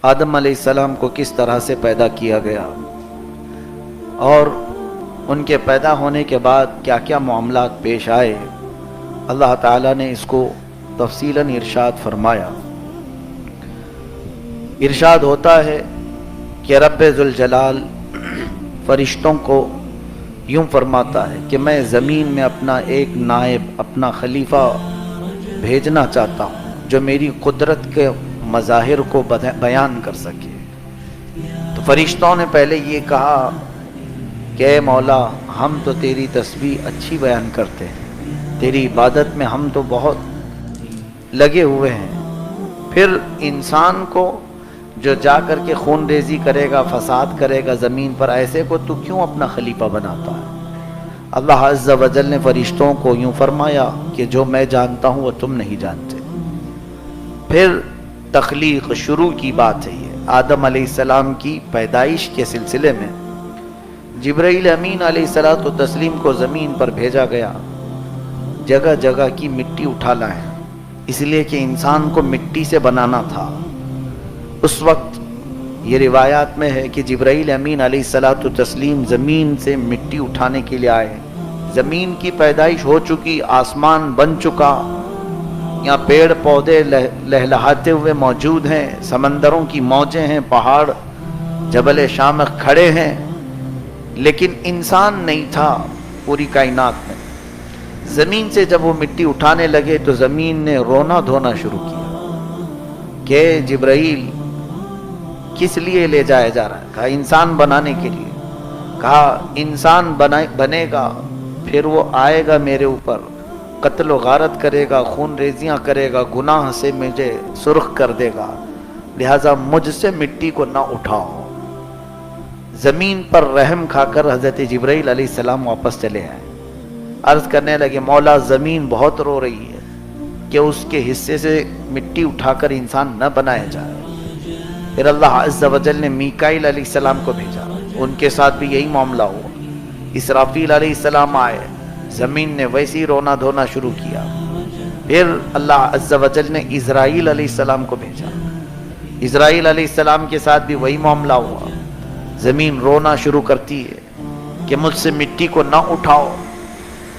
آدم علیہ السلام کو کس طرح سے پیدا کیا گیا اور ان کے پیدا ہونے کے بعد کیا کیا معاملات پیش آئے، اللہ تعالیٰ نے اس کو تفصیلاً ارشاد فرمایا۔ ارشاد ہوتا ہے کہ رب ذوالجلال فرشتوں کو یوں فرماتا ہے کہ میں زمین میں اپنا ایک نائب، اپنا خلیفہ بھیجنا چاہتا ہوں جو میری قدرت کے مظاہر کو بیان کر سکے۔ تو فرشتوں نے پہلے یہ کہا کہ اے مولا، ہم تو تیری تسبیح اچھی بیان کرتے ہیں، تیری عبادت میں ہم تو بہت لگے ہوئے ہیں، پھر انسان کو جو جا کر کے خون ریزی کرے گا، فساد کرے گا زمین پر، ایسے کو تو کیوں اپنا خلیفہ بناتا ہے؟ اللہ عز و جل نے فرشتوں کو یوں فرمایا کہ جو میں جانتا ہوں وہ تم نہیں جانتے۔ پھر تخلیق شروع کی بات ہے، یہ آدم علیہ السلام کی پیدائش کے سلسلے میں جبرائیل امین علیہ الصلوۃ والتسلیم کو زمین پر بھیجا گیا، جگہ جگہ کی مٹی اٹھا لائیں، اس لیے کہ انسان کو مٹی سے بنانا تھا۔ اس وقت یہ روایات میں ہے کہ جبرائیل امین علیہ الصلوۃ والتسلیم زمین سے مٹی اٹھانے کے لیے آئے، زمین کی پیدائش ہو چکی، آسمان بن چکا، یہاں پیڑ پودے لہلہاتے ہوئے موجود ہیں، سمندروں کی موجیں ہیں، پہاڑ جبل شامخ کھڑے ہیں، لیکن انسان نہیں تھا پوری کائنات میں۔ زمین سے جب وہ مٹی اٹھانے لگے تو زمین نے رونا دھونا شروع کیا کہ جبرائیل کس لیے لے جایا جا رہا ہے؟ کہا انسان بنانے کے لیے۔ کہا انسان بنے گا، پھر وہ آئے گا میرے اوپر، قتل و غارت کرے گا، خون ریزیاں کرے گا، گناہ سے مجھے سرخ کر دے گا، لہٰذا مجھ سے مٹی کو نہ اٹھاؤ۔ زمین پر رحم کھا کر حضرت جبرائیل علیہ السلام واپس چلے آئے، عرض کرنے لگے مولا زمین بہت رو رہی ہے کہ اس کے حصے سے مٹی اٹھا کر انسان نہ بنایا جائے۔ پھر اللہ عز و جل نے میکائیل علیہ السلام کو بھیجا، ان کے ساتھ بھی یہی معاملہ ہوا۔ اسرافیل علیہ السلام آئے، زمین نے ویسی رونا دھونا شروع کیا۔ پھر اللہ عز و جل نے اسرائیل علیہ السلام کو بھیجا، اسرائیل علیہ السلام کے ساتھ بھی وہی معاملہ ہوا، زمین رونا شروع کرتی ہے کہ مجھ سے مٹی کو نہ اٹھاؤ،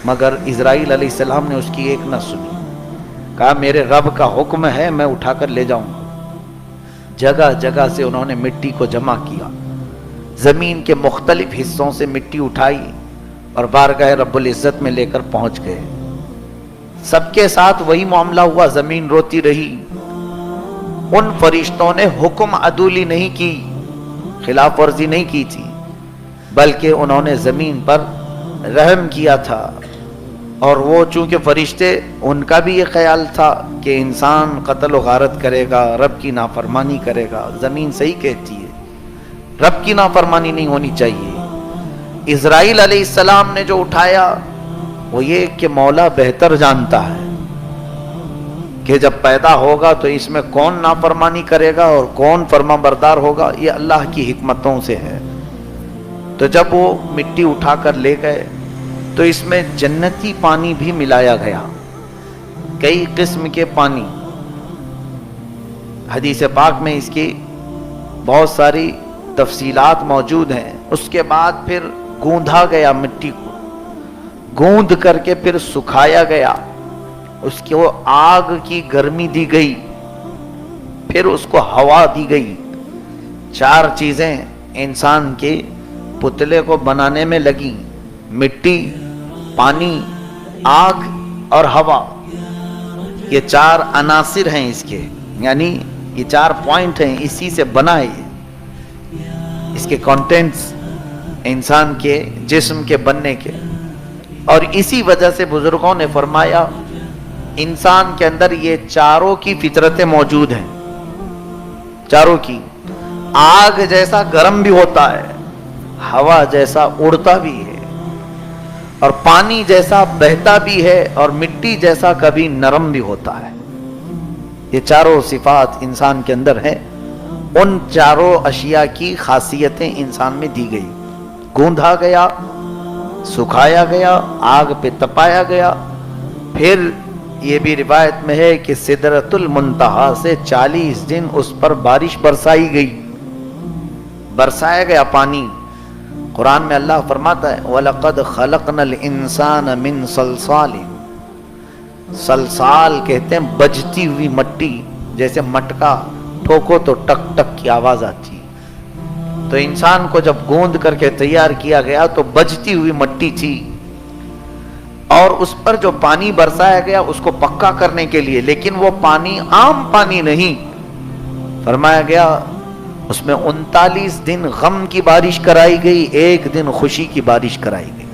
مگر اسرائیل علیہ السلام نے اس کی ایک نہ سنی، کہا میرے رب کا حکم ہے میں اٹھا کر لے جاؤں گا۔ جگہ جگہ سے انہوں نے مٹی کو جمع کیا، زمین کے مختلف حصوں سے مٹی اٹھائی اور بارگاہ رب العزت میں لے کر پہنچ گئے۔ سب کے ساتھ وہی معاملہ ہوا، زمین روتی رہی۔ ان فرشتوں نے حکم عدولی نہیں کی، خلاف ورزی نہیں کی تھی، بلکہ انہوں نے زمین پر رحم کیا تھا۔ اور وہ چونکہ فرشتے، ان کا بھی یہ خیال تھا کہ انسان قتل و غارت کرے گا، رب کی نافرمانی کرے گا، زمین صحیح کہتی ہے، رب کی نافرمانی نہیں ہونی چاہیے۔ اسرائیل علیہ السلام نے جو اٹھایا وہ یہ کہ مولا بہتر جانتا ہے کہ جب پیدا ہوگا تو اس میں کون نافرمانی کرے گا اور کون فرما بردار ہوگا، یہ اللہ کی حکمتوں سے ہے۔ تو جب وہ مٹی اٹھا کر لے گئے تو اس میں جنتی پانی بھی ملایا گیا، کئی قسم کے پانی، حدیث پاک میں اس کی بہت ساری تفصیلات موجود ہیں۔ اس کے بعد پھر گوندھا گیا، مٹی کو گوندھ کر کے پھر سکھایا گیا، اس کو آگ کی گرمی دی گئی، پھر اس کو ہوا دی گئی۔ چار چیزیں انسان کے پتلے کو بنانے میں لگیں، مٹی، پانی، آگ اور ہوا۔ یہ چار عناصر ہیں اس کے، یعنی یہ چار پوائنٹ ہیں، اسی سے بنا ہے اس کے کانٹینٹس انسان کے جسم کے بننے کے۔ اور اسی وجہ سے بزرگوں نے فرمایا انسان کے اندر یہ چاروں کی فطرتیں موجود ہیں، چاروں کی۔ آگ جیسا گرم بھی ہوتا ہے، ہوا جیسا اڑتا بھی ہے، اور پانی جیسا بہتا بھی ہے، اور مٹی جیسا کبھی نرم بھی ہوتا ہے۔ یہ چاروں صفات انسان کے اندر ہیں، ان چاروں اشیاء کی خاصیتیں انسان میں دی گئی۔ گوندھا گیا، سکھایا گیا، آگ پہ تپایا گیا، پھر یہ بھی روایت میں ہے کہ سدرۃ المنتہا سے 40 دن اس پر بارش برسائی گئی، برسایا گیا پانی۔ قرآن میں اللہ فرماتا ہے وَلَقَدْ خَلَقْنَا الْإِنسَانَ مِنْ صَلْصَالٍ، صلصال کہتے ہیں بجتی ہوئی مٹی، جیسے مٹکا ٹھوکو تو ٹک ٹک کی آواز آتی۔ تو انسان کو جب گوند کر کے تیار کیا گیا تو بجتی ہوئی مٹی تھی، اور اس پر جو پانی برسایا گیا اس کو پکا کرنے کے لیے، لیکن وہ پانی عام پانی نہیں، فرمایا گیا اس میں 39 دن غم کی بارش کرائی گئی، 1 دن خوشی کی بارش کرائی گئی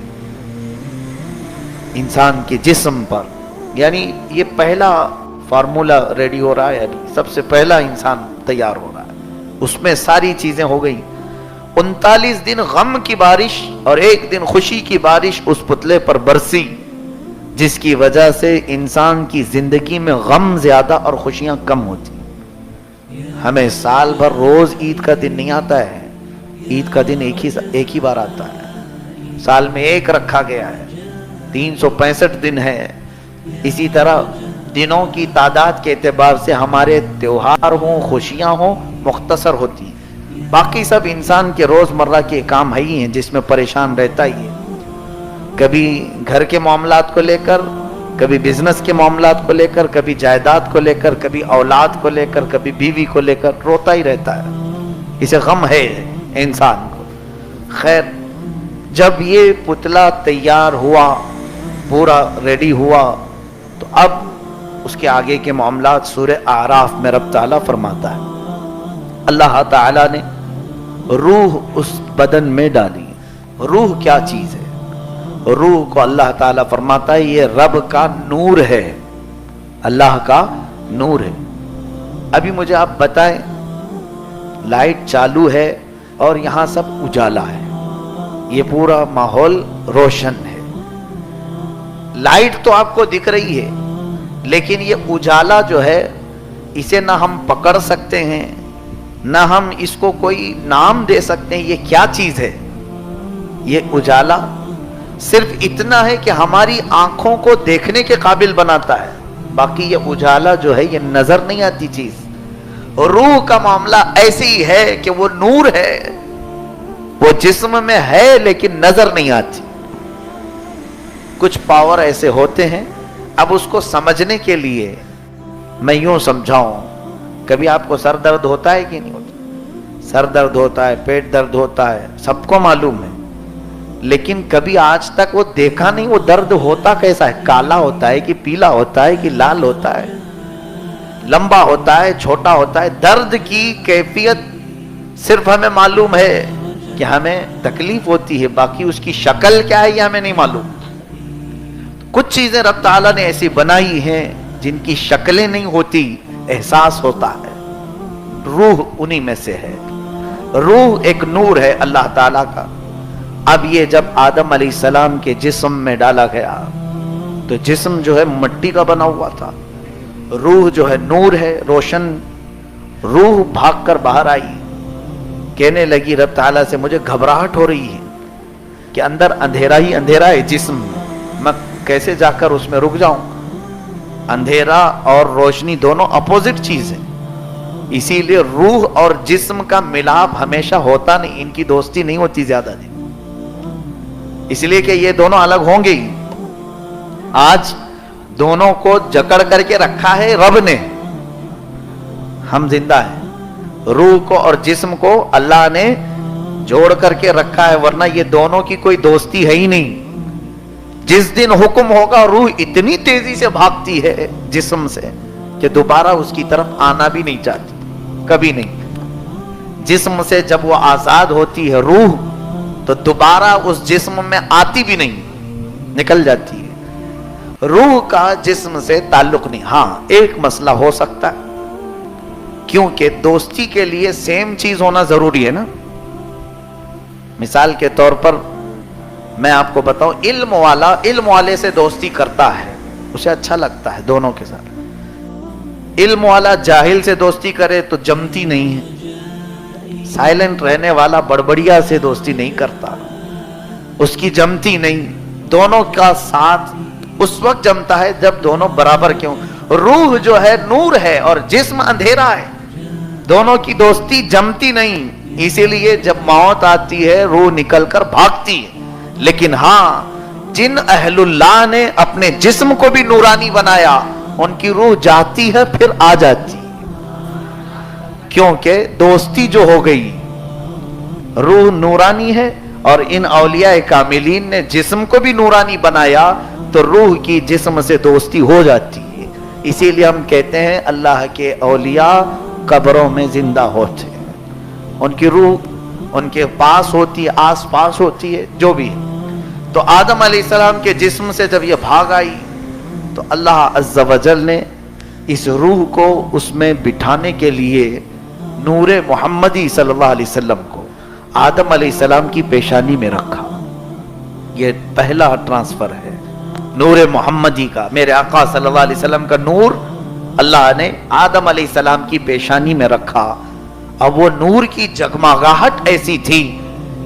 انسان کے جسم پر۔ یعنی یہ پہلا فارمولا ریڈی ہو رہا ہے، ابھی سب سے پہلا انسان تیار ہو رہا ہے، اس میں ساری چیزیں ہو گئی۔ 39 دن غم کی بارش اور 1 دن خوشی کی بارش اس پتلے پر برسی، جس کی وجہ سے انسان کی زندگی میں غم زیادہ اور خوشیاں کم ہوتی۔ ہمیں سال بھر روز عید کا دن نہیں آتا ہے، عید کا دن ایک ہی بار آتا ہے، سال میں ایک رکھا گیا ہے، 365 دن ہے۔ اسی طرح دنوں کی تعداد کے اعتبار سے ہمارے تیوہار ہوں، خوشیاں ہوں، مختصر ہوتی، باقی سب انسان کے روز مرہ کے کام ہی ہیں جس میں پریشان رہتا ہی ہے، کبھی گھر کے معاملات کو لے کر، کبھی بزنس کے معاملات کو لے کر، کبھی جائیداد کو لے کر، کبھی اولاد کو لے کر، کبھی بیوی کو لے کر روتا ہی رہتا ہے، اسے غم ہے انسان کو۔ خیر، جب یہ پتلا تیار ہوا، پورا ریڈی ہوا، تو اب اس کے آگے کے معاملات سورہ اعراف میں رب تعالیٰ فرماتا ہے اللہ تعالیٰ نے روح اس بدن میں ڈالی۔ روح کیا چیز ہے؟ روح کو اللہ تعالیٰ فرماتا ہے یہ رب کا نور ہے، اللہ کا نور ہے۔ ابھی مجھے آپ بتائیں، لائٹ چالو ہے اور یہاں سب اجالا ہے، یہ پورا ماحول روشن ہے، لائٹ تو آپ کو دکھ رہی ہے، لیکن یہ اجالا جو ہے اسے نہ ہم پکڑ سکتے ہیں، نہ ہم اس کو کوئی نام دے سکتے ہیں، یہ کیا چیز ہے؟ یہ اجالا صرف اتنا ہے کہ ہماری آنکھوں کو دیکھنے کے قابل بناتا ہے، باقی یہ اجالا جو ہے یہ نظر نہیں آتی چیز۔ روح کا معاملہ ایسی ہی ہے کہ وہ نور ہے، وہ جسم میں ہے لیکن نظر نہیں آتی۔ کچھ پاور ایسے ہوتے ہیں، اب اس کو سمجھنے کے لیے میں یوں سمجھاؤں، کبھی آپ کو سر درد ہوتا ہے کہ نہیں ہوتا؟ سر درد ہوتا ہے، پیٹ درد ہوتا ہے، سب کو معلوم ہے، لیکن کبھی آج تک وہ دیکھا نہیں وہ درد ہوتا کیسا ہے، کالا ہوتا ہے کہ پیلا ہوتا ہے کہ لال ہوتا ہے، لمبا ہوتا ہے، چھوٹا ہوتا ہے۔ درد کی کیفیت صرف ہمیں معلوم ہے کہ ہمیں تکلیف ہوتی ہے، باقی اس کی شکل کیا ہے یہ ہمیں نہیں معلوم۔ کچھ چیزیں رب تعالیٰ نے ایسی بنائی ہیں جن کی شکلیں نہیں ہوتی، احساس ہوتا ہے، روح انہی میں سے ہے۔ روح ایک نور ہے اللہ تعالیٰ کا۔ اب یہ جب آدم علیہ السلام کے جسم میں ڈالا گیا تو جسم جو ہے مٹی کا بنا ہوا تھا، روح جو ہے نور ہے، روشن۔ روح بھاگ کر باہر آئی، کہنے لگی رب تعالیٰ سے مجھے گھبراہٹ ہو رہی ہے کہ اندر اندھیرا ہی اندھیرا ہے جسم میں کیسے جا کر اس میں رک جاؤں؟ اندھیرا اور روشنی دونوں اپوزٹ چیز ہیں، اسی لیے روح اور جسم کا ملاپ ہمیشہ ہوتا نہیں، ان کی دوستی نہیں ہوتی زیادہ دن، اس لیے کہ یہ دونوں الگ ہوں گے ہی۔ آج دونوں کو جکڑ کر کے رکھا ہے رب نے، ہم زندہ ہیں، روح کو اور جسم کو اللہ نے جوڑ کر کے رکھا ہے، ورنہ یہ دونوں کی کوئی دوستی ہے ہی نہیں۔ جس دن حکم ہوگا روح اتنی تیزی سے بھاگتی ہے جسم سے کہ دوبارہ اس کی طرف آنا بھی نہیں چاہتی، کبھی نہیں۔ جسم سے جب وہ آزاد ہوتی ہے روح تو دوبارہ اس جسم میں آتی بھی نہیں، نکل جاتی ہے۔ روح کا جسم سے تعلق نہیں۔ ہاں ایک مسئلہ ہو سکتا ہے، کیونکہ دوستی کے لیے سیم چیز ہونا ضروری ہے نا۔ مثال کے طور پر میں آپ کو بتاؤں، علم والا علم والے سے دوستی کرتا ہے، اسے اچھا لگتا ہے دونوں کے ساتھ۔ علم والا جاہل سے دوستی کرے تو جمتی نہیں ہے۔ سائلنٹ رہنے والا بڑبڑیا سے دوستی نہیں کرتا، اس کی جمتی نہیں۔ دونوں کا ساتھ اس وقت جمتا ہے جب دونوں برابر کیوں. روح جو ہے نور ہے اور جسم اندھیرا ہے, دونوں کی دوستی جمتی نہیں. اسی لیے جب موت آتی ہے روح نکل کر بھاگتی ہے. لیکن ہاں جن اہل اللہ نے اپنے جسم کو بھی نورانی بنایا, ان کی روح جاتی ہے پھر آ جاتی, کیونکہ دوستی جو ہو گئی, روح نورانی ہے. اور ان اولیاء کاملین نے جسم کو بھی نورانی بنایا تو روح کی جسم سے دوستی ہو جاتی ہے. اسی لیے ہم کہتے ہیں اللہ کے اولیاء قبروں میں زندہ ہوتے ہیں, ان کی روح ان کے پاس ہوتی ہے, آس پاس ہوتی ہے, جو بھی ہے. تو آدم علیہ السلام کے جسم سے جب یہ بھاگ آئی تو اللہ عز و جل نے اس روح کو اس میں بٹھانے کے لیے نور محمدی صلی اللہ علیہ وسلم کو آدم علیہ السلام کی پیشانی میں رکھا. یہ پہلا ٹرانسفر ہے نور محمدی کا. میرے آقا صلی اللہ علیہ وسلم کا نور اللہ نے آدم علیہ السلام کی پیشانی میں رکھا. اب وہ نور کی جگمگاہٹ ایسی تھی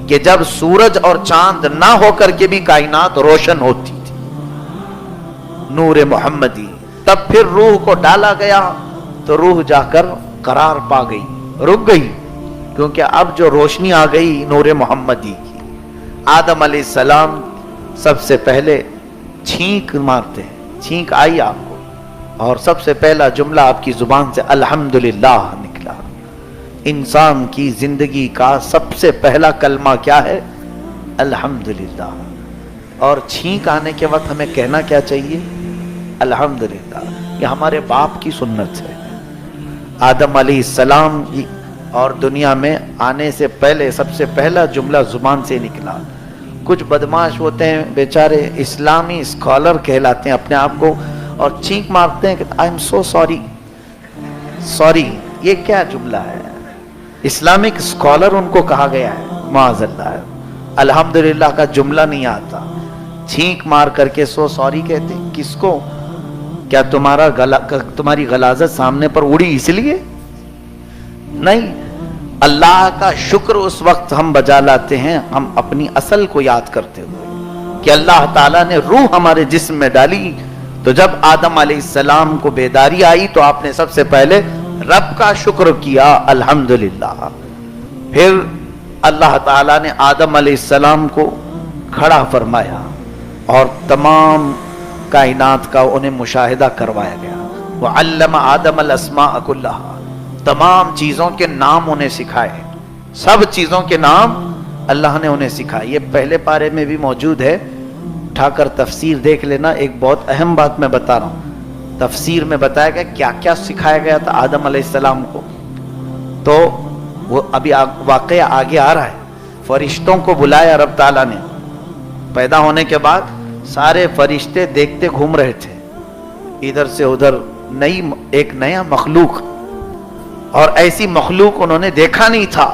کہ جب سورج اور چاند نہ ہو کر کے بھی کائنات روشن ہوتی تھی, نور محمدی. تب پھر روح کو ڈالا گیا تو روح جا کر قرار پا گئی, رک گئی, کیونکہ اب جو روشنی آ گئی نور محمدی کی. آدم علیہ السلام سب سے پہلے چھینک مارتے ہیں, چھینک آئی آپ کو, اور سب سے پہلا جملہ آپ کی زبان سے الحمدللہ نکلا. انسان کی زندگی کا سب سے پہلا کلمہ کیا ہے؟ الحمدللہ. اور چھینک آنے کے وقت ہمیں کہنا کیا چاہیے؟ الحمدللہ. یہ ہمارے باپ کی سنت ہے. آدم علیہ السلام اور دنیا میں آنے سے پہلے سب سے پہلا جملہ زبان سے نکلا. کچھ بدماش ہوتے ہیں بیچارے, اسلامی اسکالر کہلاتے ہیں اپنے آپ کو, اور چھینک مارتے ہیں کہ I am so sorry. Sorry یہ کیا جملہ ہے؟ اسلامک اسکالر ان کو کہا گیا ہے, معاذ اللہ. الحمدللہ کا جملہ نہیں آتا, چھینک مار کر کے سو سوری کہتے. کس کو؟ کیا تمہاری غلاظت سامنے پر اڑی اس لیے؟ نہیں. اللہ کا شکر اس وقت ہم بجا لاتے ہیں ہم اپنی اصل کو یاد کرتے ہوئے کہ اللہ تعالیٰ نے روح ہمارے جسم میں ڈالی. تو جب آدم علیہ السلام کو بیداری آئی تو آپ نے سب سے پہلے رب کا شکر کیا, الحمدللہ. پھر اللہ تعالیٰ نے آدم علیہ السلام کو کھڑا فرمایا اور تمام کائنات کا انہیں مشاہدہ کروایا گیا. وَعَلَّمَ آدَمَ الْأَسْمَاءَ كُلَّهَا. تمام چیزوں کے نام انہیں سکھائے, سب چیزوں کے نام اللہ نے انہیں سکھائے. یہ پہلے پارے میں بھی موجود ہے, اٹھا کر تفسیر دیکھ لینا. ایک بہت اہم بات میں بتا رہا ہوں, تفسیر میں بتایا گیا کیا کیا سکھایا گیا تھا آدم علیہ السلام کو. تو وہ ابھی واقعہ آگے آ رہا ہے. فرشتوں کو بلایا رب تعالیٰ نے. پیدا ہونے کے بعد سارے فرشتے دیکھتے گھوم رہے تھے ادھر سے ادھر, ایک نیا مخلوق, اور ایسی مخلوق انہوں نے دیکھا نہیں تھا.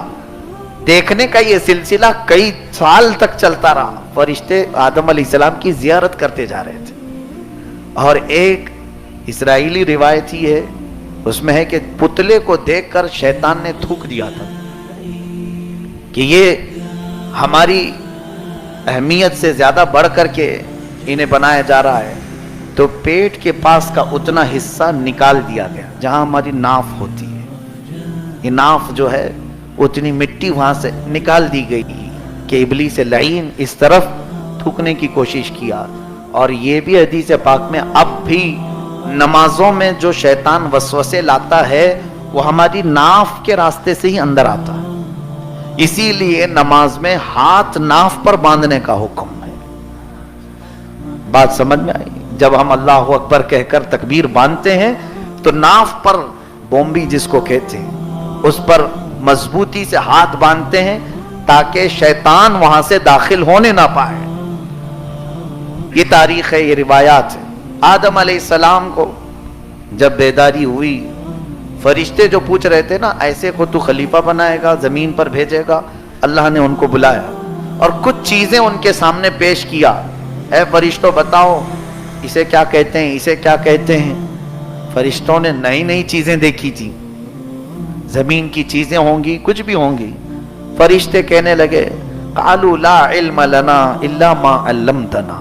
دیکھنے کا یہ سلسلہ کئی سال تک چلتا رہا. فرشتے آدم علیہ السلام کی زیارت کرتے جا رہے تھے. اور ایک اسرائیلی روایت ہی ہے, اس میں ہے کہ پتلے کو دیکھ کر شیطان نے تھوک دیا تھا کہ یہ ہماری اہمیت سے زیادہ بڑھ کر کے انہیں بنایا جا رہا ہے. تو پیٹ کے پاس کا اتنا حصہ نکال دیا گیا جہاں ہماری ناف ہوتی ہے. یہ ناف جو ہے اتنی مٹی وہاں سے نکال دی گئی کہ ابلیس لعین اس طرف تھوکنے کی کوشش کیا. اور یہ بھی حدیث پاک میں اب بھی نمازوں میں جو شیطان وسوسے لاتا ہے وہ ہماری ناف کے راستے سے ہی اندر آتا ہے. اسی لیے نماز میں ہاتھ ناف پر باندھنے کا حکم ہے. بات سمجھ میں آئی؟ جب ہم اللہ اکبر کہہ کر تکبیر باندھتے ہیں تو ناف پر, بومبی جس کو کہتے ہیں, اس پر مضبوطی سے ہاتھ باندھتے ہیں تاکہ شیطان وہاں سے داخل ہونے نہ پائے. یہ تاریخ ہے, یہ روایات ہے. آدم علیہ السلام کو جب بیداری ہوئی, فرشتے جو پوچھ رہے تھے نا ایسے کو تو خلیفہ بنائے گا, زمین پر بھیجے گا, اللہ نے ان کو بلایا اور کچھ چیزیں ان کے سامنے پیش کیا. اے فرشتوں بتاؤ اسے کیا کہتے ہیں, اسے کیا کہتے ہیں. فرشتوں نے نئی نئی چیزیں دیکھی تھی, زمین کی چیزیں ہوں گی, کچھ بھی ہوں گی. فرشتے کہنے لگے قالوا لا علم لنا الا ما علمتنا.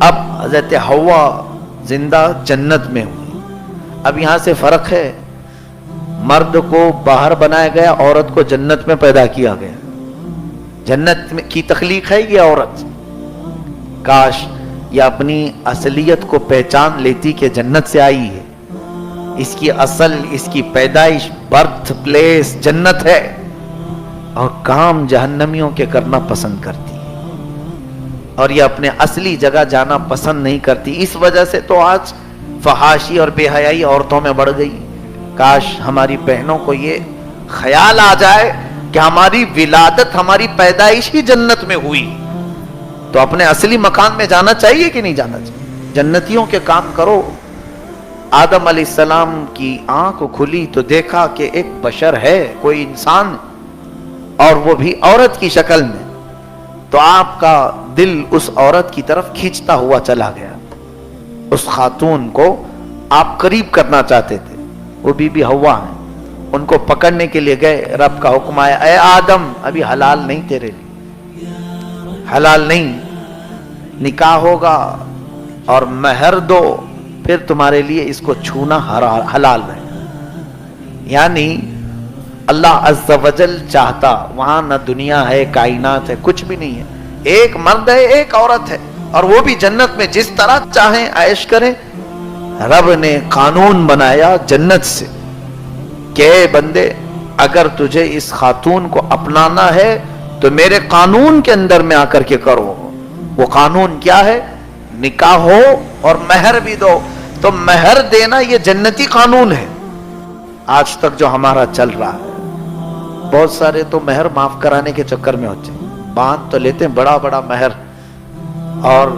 اب حضرت حوا زندہ جنت میں ہوئی. اب یہاں سے فرق ہے، مرد کو باہر بنایا گیا، عورت کو جنت میں پیدا کیا گیا. جنت کی تخلیق ہے یہ عورت. کاش یہ اپنی اصلیت کو پہچان لیتی کہ جنت سے آئی ہے، اس کی اصل، اس کی پیدائش، برتھ پلیس جنت ہے، اور کام جہنمیوں کے کرنا پسند کرتی ہے، اور یہ اپنے اصلی جگہ جانا پسند نہیں کرتی. اس وجہ سے تو آج فحاشی اور بے حیائی عورتوں میں بڑھ گئی. کاش ہماری بہنوں کو یہ خیال آ جائے کہ ہماری ولادت، ہماری پیدائش ہی جنت میں ہوئی، تو اپنے اصلی مکان میں جانا چاہیے کہ نہیں جانا چاہیے؟ جنتیوں کے کام کرو. آدم علیہ السلام کی آنکھ کھلی تو دیکھا کہ ایک بشر ہے، کوئی انسان، اور وہ بھی عورت کی شکل میں. تو آپ کا دل اس عورت کی طرف کھینچتا ہوا چلا گیا. اس خاتون کو آپ قریب کرنا چاہتے تھے. وہ بی بی حوا ہیں. ان کو پکڑنے کے لیے گئے، رب کا حکم آیا، اے آدم ابھی حلال نہیں تیرے لیے، حلال نہیں، نکاح ہوگا اور مہر دو، پھر تمہارے لیے اس کو چھونا حلال ہے. یعنی اللہ عز و جل چاہتا، وہاں نہ دنیا ہے، کائنات ہے، کچھ بھی نہیں ہے. ایک مرد ہے، ایک عورت ہے، اور وہ بھی جنت میں جس طرح چاہیں عیش کریں. رب نے قانون بنایا جنت سے کہ اے بندے، اگر تجھے اس خاتون کو اپنانا ہے تو میرے قانون کے اندر میں آ کر کے کرو. وہ قانون کیا ہے؟ نکاح ہو اور مہر بھی دو. تو مہر دینا یہ جنتی قانون ہے. آج تک جو ہمارا چل رہا ہے، بہت سارے تو مہر معاف کرانے کے چکر میں ہوتے ہیں، باندھ تو لیتے ہیں بڑا بڑا مہر، اور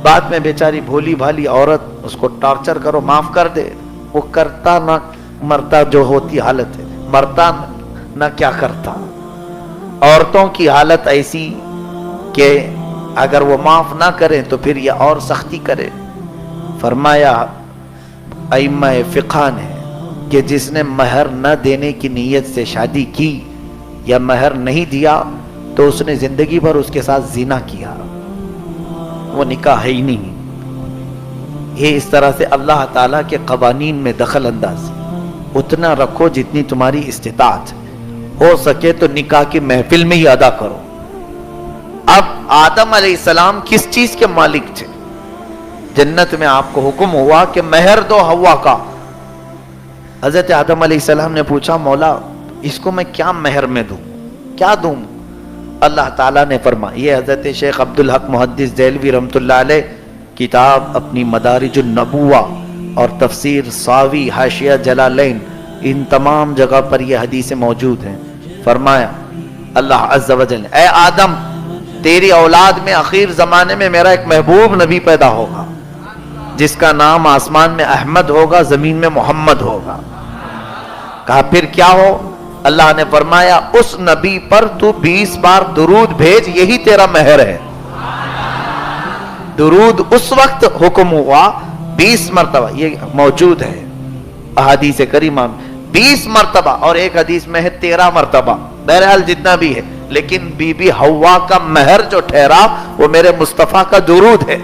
بعد میں بیچاری بھولی بھالی عورت، اس کو ٹارچر کرو معاف کر دے. وہ کرتا نہ مرتا جو ہوتی حالت ہے، مرتا نہ کیا کرتا. عورتوں کی حالت ایسی کہ اگر وہ معاف نہ کریں تو پھر یہ اور سختی کرے. فرمایا ائمہ فقہ نے کہ جس نے مہر نہ دینے کی نیت سے شادی کی یا مہر نہیں دیا تو اس نے زندگی بھر اس کے ساتھ زنا کیا، وہ نکاح ہے ہی نہیں. یہ اس طرح سے اللہ تعالیٰ کے قوانین میں دخل اندازی. اتنا رکھو جتنی تمہاری استطاعت ہو سکے، تو نکاح کی محفل میں ہی ادا کرو. اب آدم علیہ السلام کس چیز کے مالک تھے؟ جنت میں آپ کو حکم ہوا کہ مہر دو حوا کا. حضرت آدم علیہ السلام نے پوچھا، مولا اس کو میں کیا مہر میں دوں، کیا دوں؟ اللہ تعالیٰ نے فرمایا، یہ حضرت شیخ عبدالحق محدث دہلوی رحمۃ اللہ علیہ کتاب اپنی مدارج النبوہ اور تفسیر ساوی حاشیہ جلالین، ان تمام جگہ پر یہ حدیثیں موجود ہیں. فرمایا اللہ عز و جل، اے آدم تیری اولاد میں آخر زمانے میں میرا ایک محبوب نبی پیدا ہوگا جس کا نام آسمان میں احمد ہوگا، زمین میں محمد ہوگا. کہا پھر کیا ہو؟ اللہ نے فرمایا اس نبی پر تو 20 بار درود بھیج، یہی تیرا مہر ہے. درود اس وقت حکم ہوا 20 مرتبہ، یہ موجود ہے احادیث کریمہ میں، 20 مرتبہ، اور ایک حدیث میں ہے 13 مرتبہ. بہرحال جتنا بھی ہے، لیکن بی بی حوا کا مہر جو ٹھہرا وہ میرے مصطفیٰ کا درود ہے.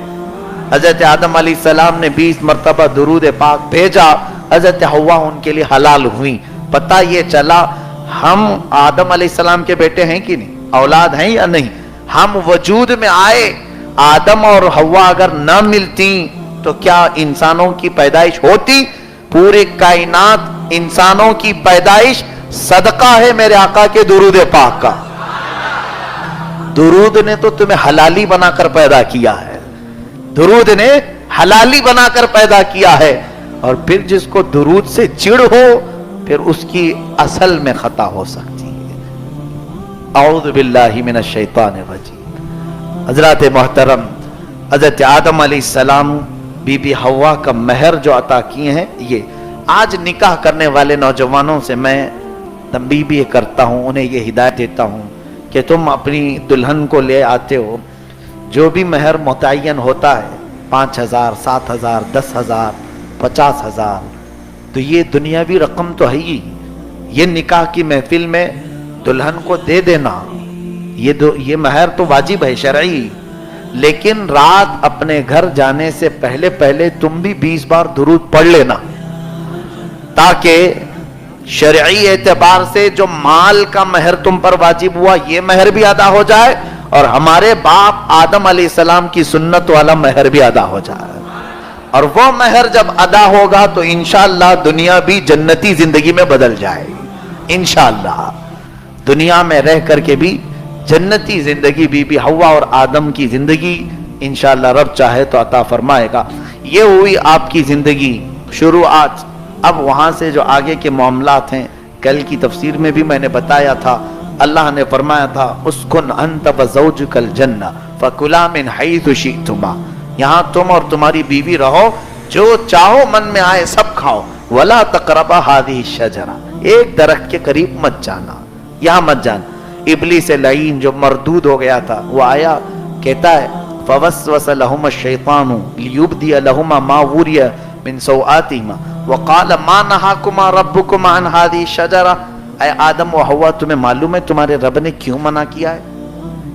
حضرت آدم علیہ السلام نے 20 مرتبہ درود پاک بھیجا، حضرت حوا ان کے لیے حلال ہوئی. پتہ یہ چلا ہم آدم علیہ السلام کے بیٹے ہیں کہ نہیں، اولاد ہیں یا نہیں. ہم وجود میں آئے، آدم اور حوا اگر نہ ملتی تو کیا انسانوں کی پیدائش ہوتی؟ پورے کائنات انسانوں کی پیدائش صدقہ ہے میرے آقا کے درود پاک کا. درود نے تو تمہیں حلالی بنا کر پیدا کیا ہے، درود نے حلالی بنا کر پیدا کیا ہے. اور پھر جس کو درود سے چڑ ہو پھر اس کی اصل میں خطا ہو سکتی ہے. اعوذ باللہ من الشیطان الرجیم. حضرات محترم، حضرت آدم علیہ السلام بی بی حوا کا مہر جو عطا کیے ہیں، یہ آج نکاح کرنے والے نوجوانوں سے میں تنبیہ بھی کرتا ہوں، انہیں یہ ہدایت دیتا ہوں کہ تم اپنی دلہن کو لے آتے ہو، جو بھی مہر متعین ہوتا ہے 5,000 7,000 10,000 50,000، تو یہ دنیاوی رقم تو ہے ہی. یہ نکاح کی محفل میں دلہن کو دے دینا، یہ مہر تو واجب ہے شرعی، لیکن رات اپنے گھر جانے سے پہلے پہلے تم بھی 20 بار درود پڑھ لینا، تاکہ شرعی اعتبار سے جو مال کا مہر تم پر واجب ہوا یہ مہر بھی ادا ہو جائے، اور ہمارے باپ آدم علیہ السلام کی سنت والا مہر بھی ادا ہو جائے۔ اور وہ مہر جب ادا ہوگا تو انشاءاللہ دنیا بھی جنتی زندگی میں بدل جائے گی، انشاءاللہ دنیا میں رہ کر کے بھی جنتی زندگی بی بی حوا اور آدم کی زندگی انشاءاللہ رب چاہے تو عطا فرمائے گا۔ یہ ہوئی آپ کی زندگی شروعات۔ اب وہاں سے جو آگے کے معاملات ہیں، کل کی تفسیر میں بھی میں نے بتایا تھا، اللہ نے فرمایا تھا اسکن انت وزوجک الجنہ فکلا من حیث شئتما، یہاں تم اور تمہاری بیوی رہو، جو چاہو من میں آئے سب کھاؤ، ولا تقربا هذه الشجرہ، ایک درخت کے قریب مت جانا، یہاں مت جانا۔ ابلیس لعین جو مردود ہو گیا تھا وہ آیا، کہتا ہے فوسوس لهما الشیطان لیبدی لهما ما وری من سوآتهما وقال ما نهاكما ربكما عن هذه الشجرہ، اے آدم و حوا تمہیں معلوم ہے تمہارے رب نے کیوں منع کیا ہے؟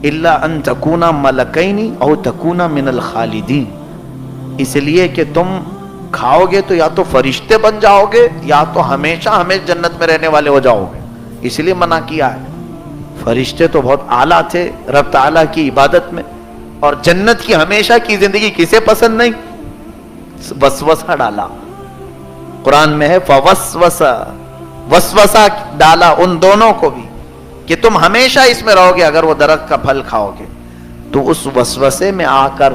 الا ان تکونا ملکین او تکونا من الخالدین، اس لیے کہ تم کھاؤ گے تو یا تو فرشتے بن جاؤ گے یا تو ہمیشہ ہمیشہ جنت میں رہنے والے ہو جاؤ گے، اس لیے منع کیا ہے۔ فرشتے تو بہت اعلیٰ تھے رب تعالیٰ کی عبادت میں، اور جنت کی ہمیشہ کی زندگی کسے پسند نہیں؟ وسوسہ ڈالا، قرآن میں ہے وسوسہ ڈالا ان دونوں کو بھی کہ تم ہمیشہ اس میں رہو گے اگر وہ درخت کا پھل کھاؤ گے۔ تو اس وسوسے میں آ کر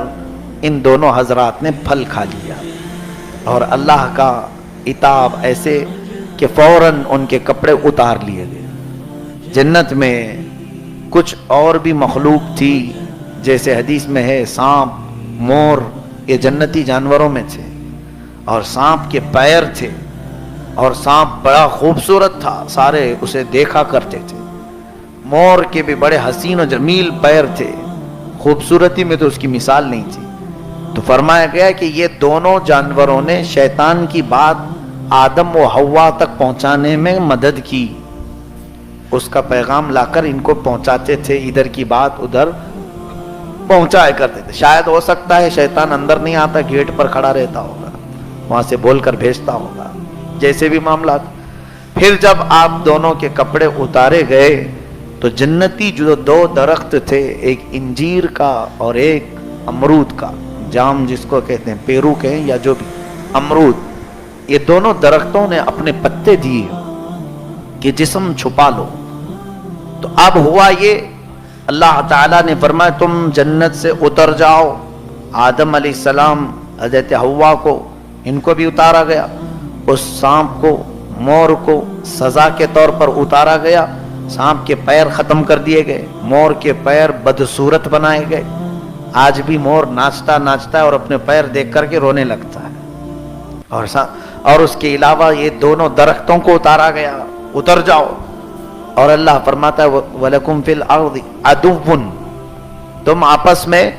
ان دونوں حضرات نے پھل کھا لیا، اور اللہ کا عتاب ایسے کہ فوراً ان کے کپڑے اتار لیے گئے۔ جنت میں کچھ اور بھی مخلوق تھی، جیسے حدیث میں ہے سانپ، مور، یہ جنتی جانوروں میں تھے، اور سانپ کے پیر تھے، اور سانپ بڑا خوبصورت تھا، سارے اسے دیکھا کرتے تھے۔ مور کے بھی بڑے حسین و جمیل پیر تھے، خوبصورتی میں تو اس کی مثال نہیں تھی۔ تو فرمایا گیا کہ یہ دونوں جانوروں نے شیطان کی بات آدم و حوا تک پہنچانے میں مدد کی، اس کا پیغام لا کر ان کو پہنچاتے تھے، ادھر کی بات ادھر پہنچایا کرتے تھے۔ شاید ہو سکتا ہے شیطان اندر نہیں آتا، گیٹ پر کھڑا رہتا ہوگا، وہاں سے بول کر بھیجتا ہوگا، جیسے بھی معاملات۔ پھر جب آپ دونوں کے کپڑے اتارے گئے تو جنتی جو دو درخت تھے، ایک انجیر کا اور ایک امرود کا، جام جس کو کہتے ہیں، پیرو کہیں یا جو بھی، امرود، یہ دونوں درختوں نے اپنے پتے دیے کہ جسم چھپا لو۔ تو اب ہوا یہ، اللہ تعالیٰ نے فرمایا تم جنت سے اتر جاؤ۔ آدم علیہ السلام، حضرت حوا کو، ان کو بھی اتارا گیا، اس سانپ کو، مور کو سزا کے طور پر اتارا گیا۔ سانپ کے پیر ختم کر دیے گئے، مور کے پیر بدصورت بنائے گئے۔ آج بھی مور ناچتا ناچتا ہے اور اپنے پیر دیکھ کر کے رونے لگتا ہے۔ اور اس کے علاوہ یہ دونوں درختوں کو اتارا گیا، اتر جاؤ۔ اور اللہ فرماتا ہے وَلَكُمْ فِي الْأَرْضِ عَدُوٌّ، تم آپس میں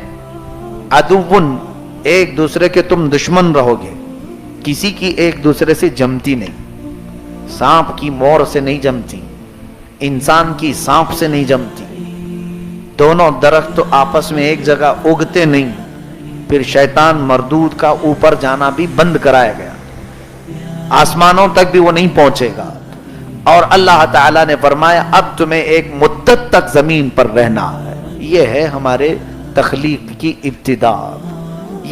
عدوٌ، ایک دوسرے کے تم دشمن رہو گے، کسی کی ایک دوسرے سے جمتی نہیں، سانپ کی مور سے نہیں جمتی، انسان کی سانپ سے نہیں جمتی، دونوں درخت تو آپس میں ایک جگہ اگتے نہیں۔ پھر شیطان مردود کا اوپر جانا بھی بند کرایا گیا، آسمانوں تک بھی وہ نہیں پہنچے گا۔ اور اللہ تعالیٰ نے فرمایا اب تمہیں ایک مدت تک زمین پر رہنا ہے۔ یہ ہے ہمارے تخلیق کی ابتدا۔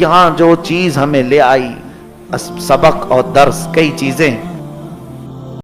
یہاں جو چیز ہمیں لے آئی، سبق اور درس، کئی چیزیں